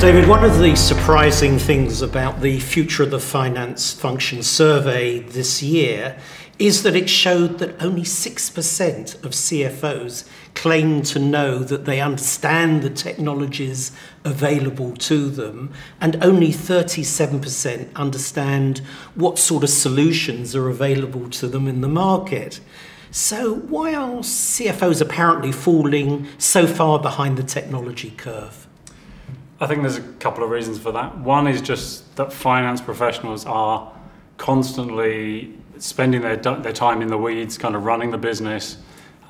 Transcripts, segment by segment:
David, one of the surprising things about the Future of the Finance Function survey this year is that it showed that only 6% of CFOs claim to know that they understand the technologies available to them, and only 37% understand what sort of solutions are available to them in the market. So why are CFOs apparently falling so far behind the technology curve? I think there's a couple of reasons for that. One is just that finance professionals are constantly spending their time in the weeds, kind of running the business,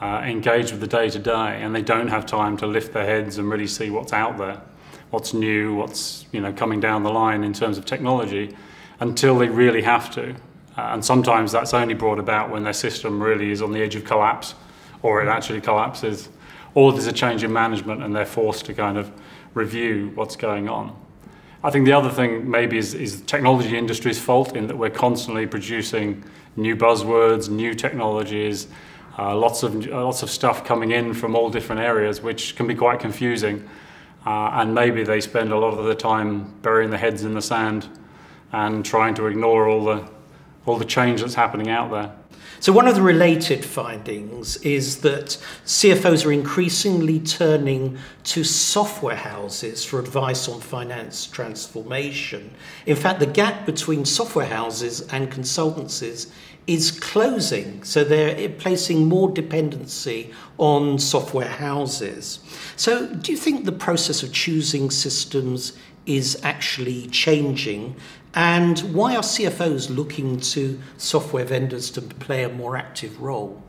engaged with the day-to-day, and they don't have time to lift their heads and really see what's out there, what's new, what's coming down the line in terms of technology, until they really have to. And sometimes that's only brought about when their system really is on the edge of collapse, or it actually collapses, or there's a change in management and they're forced to kind of review what's going on. I think the other thing maybe is the technology industry's fault, in that we're constantly producing new buzzwords, new technologies, lots of stuff coming in from all different areas, which can be quite confusing. And maybe they spend a lot of the time burying their heads in the sand and trying to ignore all the change that's happening out there. So one of the related findings is that CFOs are increasingly turning to software houses for advice on finance transformation. In fact, the gap between software houses and consultancies is closing, so they're placing more dependency on software houses. So do you think the process of choosing systems is actually changing? And why are CFOs looking to software vendors to play a more active role?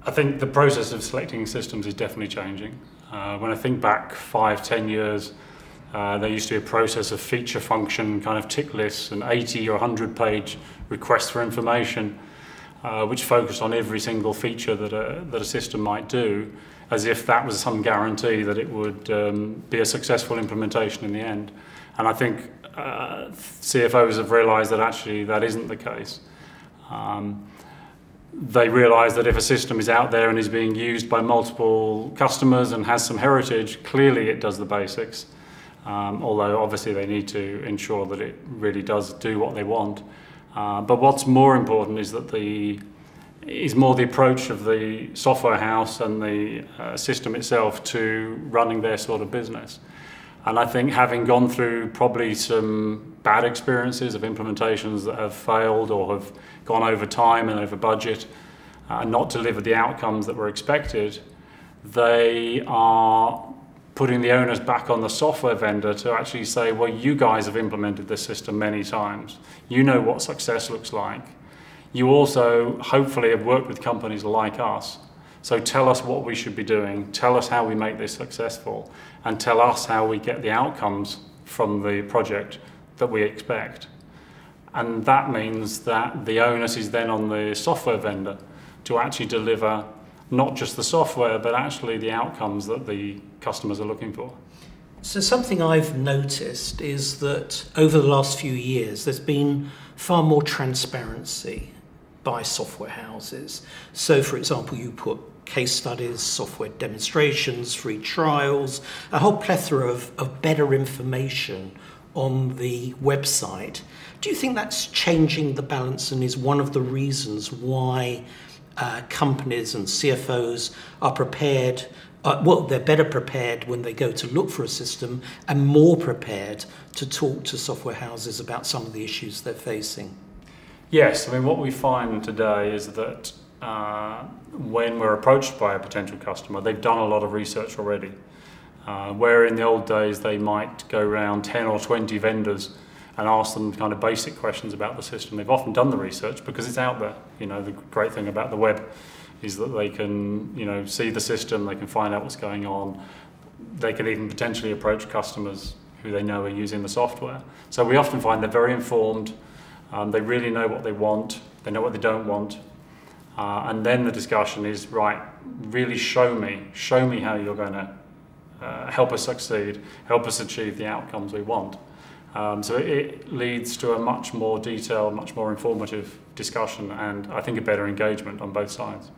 I think the process of selecting systems is definitely changing. When I think back 5-10 years, there used to be a process of feature function kind of tick lists and 80 or 100 page requests for information, which focused on every single feature that a system might do, as if that was some guarantee that it would be a successful implementation in the end. And I think CFOs have realised that actually that isn't the case. They realise that if a system is out there and is being used by multiple customers and has some heritage, clearly it does the basics. Although obviously they need to ensure that it really does do what they want. But what's more important is that is more the approach of the software house and the system itself to running their sort of business. And I think, having gone through probably some bad experiences of implementations that have failed or have gone over time and over budget and not delivered the outcomes that were expected, they are putting the onus back on the software vendor to actually say, well, you guys have implemented this system many times. You know what success looks like. You also hopefully have worked with companies like us. So tell us what we should be doing, tell us how we make this successful, and tell us how we get the outcomes from the project that we expect. And that means that the onus is then on the software vendor to actually deliver not just the software, but actually the outcomes that the customers are looking for. So something I've noticed is that over the last few years, there's been far more transparency by software houses. So for example, you put case studies, software demonstrations, free trials, a whole plethora of better information on the website. Do you think that's changing the balance and is one of the reasons why companies and CFOs are prepared, they're better prepared when they go to look for a system and more prepared to talk to software houses about some of the issues they're facing? Yes, I mean, what we find today is that when we're approached by a potential customer, they've done a lot of research already. Where in the old days they might go around 10 or 20 vendors and ask them kind of basic questions about the system. They've often done the research because it's out there. The great thing about the web is that they can see the system, they can find out what's going on. They can even potentially approach customers who they know are using the software. So we often find they're very informed. They really know what they want, they know what they don't want, and then the discussion is, right, really show me how you're going to help us succeed, help us achieve the outcomes we want. So it leads to a much more detailed, much more informative discussion, and I think a better engagement on both sides.